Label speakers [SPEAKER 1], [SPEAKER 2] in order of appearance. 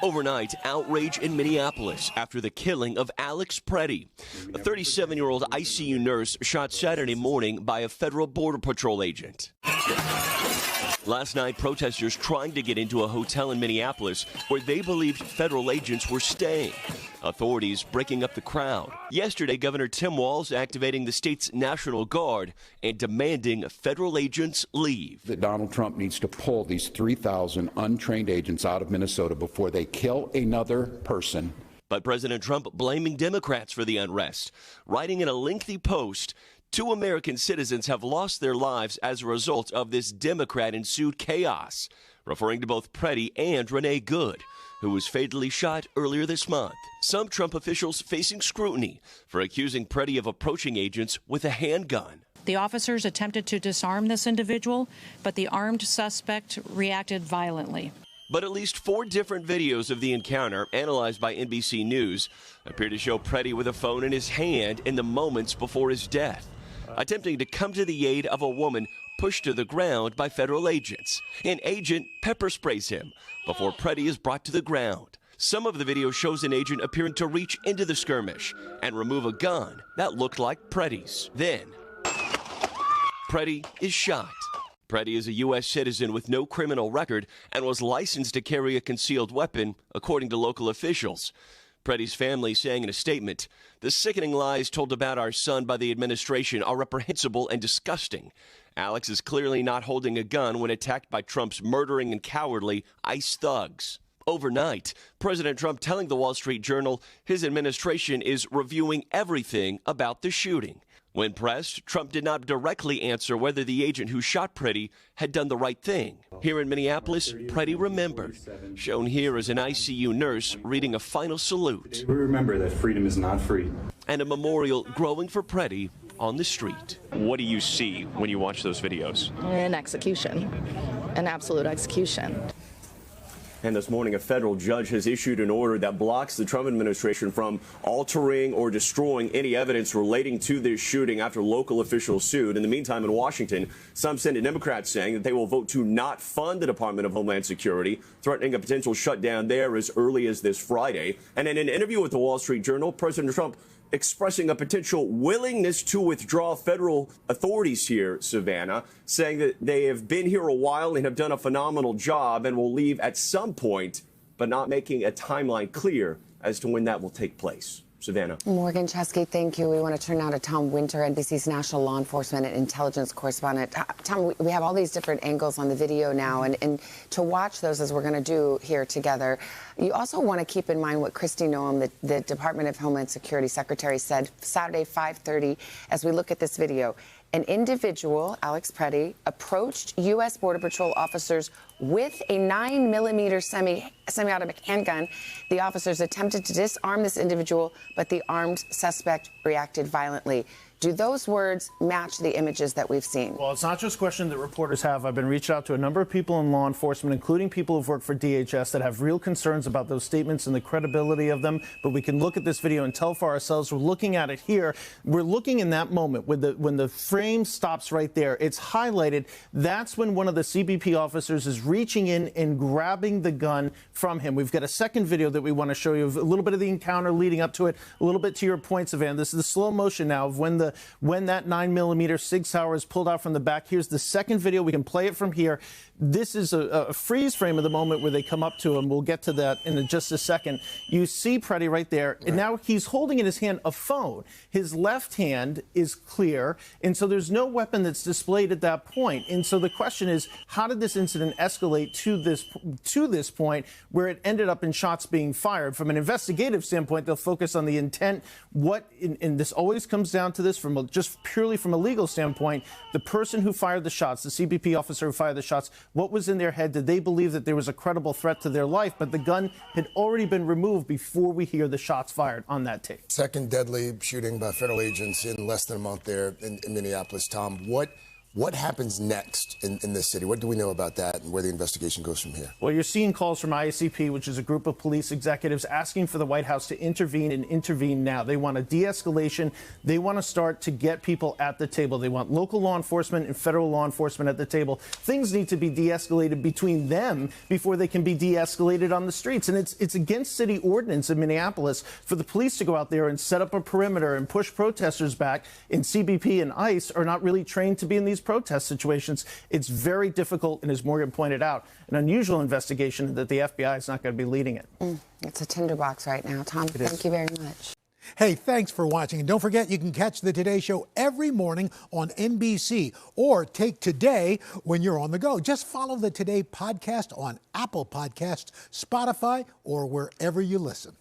[SPEAKER 1] Overnight, outrage in Minneapolis after the killing of Alex Pretti, a 37-year-old ICU nurse shot Saturday morning by a federal Border Patrol agent. Last night, protesters trying to get into a hotel in Minneapolis where they believed federal agents were staying. Authorities breaking up the crowd. Yesterday, Governor Tim Walz activating the state's National Guard and demanding federal agents leave.
[SPEAKER 2] That Donald Trump needs to pull these 3,000 untrained agents out of Minnesota before they kill another person.
[SPEAKER 1] But President Trump blaming Democrats for the unrest, writing in a lengthy post, 2 American citizens have lost their lives as a result of this Democrat-ensued chaos, referring to both Pretti and Renee Good, who was fatally shot earlier this month. Some Trump officials facing scrutiny for accusing Pretti of approaching agents with a handgun.
[SPEAKER 3] The officers attempted to disarm this individual, but the armed suspect reacted violently.
[SPEAKER 1] But at least 4 different videos of the encounter, analyzed by NBC News, appear to show Pretti with a phone in his hand in the moments before his death, attempting to come to the aid of a woman pushed to the ground by federal agents. An agent pepper sprays him before Pretti is brought to the ground. Some of the video shows an agent appearing to reach into the skirmish and remove a gun that looked like Pretti's. Then, Pretti is shot. Pretti is a U.S. citizen with no criminal record and was licensed to carry a concealed weapon, according to local officials. Pretti's family saying in a statement, "The sickening lies told about our son by the administration are reprehensible and disgusting. Alex is clearly not holding a gun when attacked by Trump's murdering and cowardly ICE thugs." Overnight, President Trump telling the Wall Street Journal his administration is reviewing everything about the shooting. When pressed, Trump did not directly answer whether the agent who shot Pretti had done the right thing. Here in Minneapolis, Pretti remembered, shown here as an ICU nurse reading a final salute.
[SPEAKER 4] We remember that freedom is not free.
[SPEAKER 1] And a memorial growing for Pretti on the street.
[SPEAKER 5] What do you see when you watch those videos?
[SPEAKER 6] An execution, an absolute execution.
[SPEAKER 5] And this morning, a federal judge has issued an order that blocks the Trump administration from altering or destroying any evidence relating to this shooting after local officials sued. In the meantime, in Washington, some Senate Democrats saying that they will vote to not fund the Department of Homeland Security, threatening a potential shutdown there as early as this Friday. And in an interview with the Wall Street Journal, President Trump expressing a potential willingness to withdraw federal authorities here, Savannah, saying that they have been here a while and have done a phenomenal job and will leave at some point, but not making a timeline clear as to when that will take place. Savannah.
[SPEAKER 7] Morgan Chesky, thank you. We want to turn now to Tom Winter, NBC's national law enforcement and intelligence correspondent. Tom, we have all these different angles on the video now, and to watch those, as we're going to do here together, you also want to keep in mind what Kristi Noem, the Department of Homeland Security Secretary, said Saturday, 5:30, as we look at this video. An individual, Alex Pretti, approached U.S. Border Patrol officers with a 9mm semi-automatic handgun. The officers attempted to disarm this individual, but the armed suspect reacted violently. Do those words match the images that we've seen?
[SPEAKER 8] Well, it's not just a question that reporters have. I've been reaching out to a number of people in law enforcement, including people who've worked for DHS, that have real concerns about those statements and the credibility of them. But we can look at this video and tell for ourselves. We're looking at it here. We're looking in that moment when the frame stops right there. It's highlighted. That's when one of the CBP officers is reaching in and grabbing the gun from him. We've got a second video that we want to show you of a little bit of the encounter leading up to it, a little bit to your point, Savannah. This is the slow motion now of when that 9mm Sig Sauer is pulled out from the back. Here's the second video. We can play it from here. This is a freeze frame of the moment where they come up to him. We'll get to that in just a second. You see Pretti right there, and now he's holding in his hand a phone. His left hand is clear, and so there's no weapon that's displayed at that point. And so the question is, how did this incident escalate to this point where it ended up in shots being fired? From an investigative standpoint, they'll focus on the intent. And this always comes down to this just purely from a legal standpoint. The person who fired the shots, the CBP officer who fired the shots, what was in their head? Did they believe that there was a credible threat to their life? But the gun had already been removed before we hear the shots fired on that tape.
[SPEAKER 9] Second deadly shooting by federal agents in less than a month there in Minneapolis. Tom, what What happens next in this city? What do we know about that and where the investigation goes from here?
[SPEAKER 8] Well, you're seeing calls from IACP, which is a group of police executives, asking for the White House to intervene and intervene now. They want a de-escalation. They want to start to get people at the table. They want local law enforcement and federal law enforcement at the table. Things need to be de-escalated between them before they can be de-escalated on the streets. And it's against city ordinance in Minneapolis for the police to go out there and set up a perimeter and push protesters back. And CBP and ICE are not really trained to be in these protest situations. It's very difficult, and as Morgan pointed out, an unusual investigation that the FBI is not going to be leading it.
[SPEAKER 7] It's a tinderbox right now. Tom, thank you very much.
[SPEAKER 10] Hey, thanks for watching. And don't forget, you can catch the Today Show every morning on NBC or take Today when you're on the go. Just follow the Today podcast on Apple Podcasts, Spotify, or wherever you listen.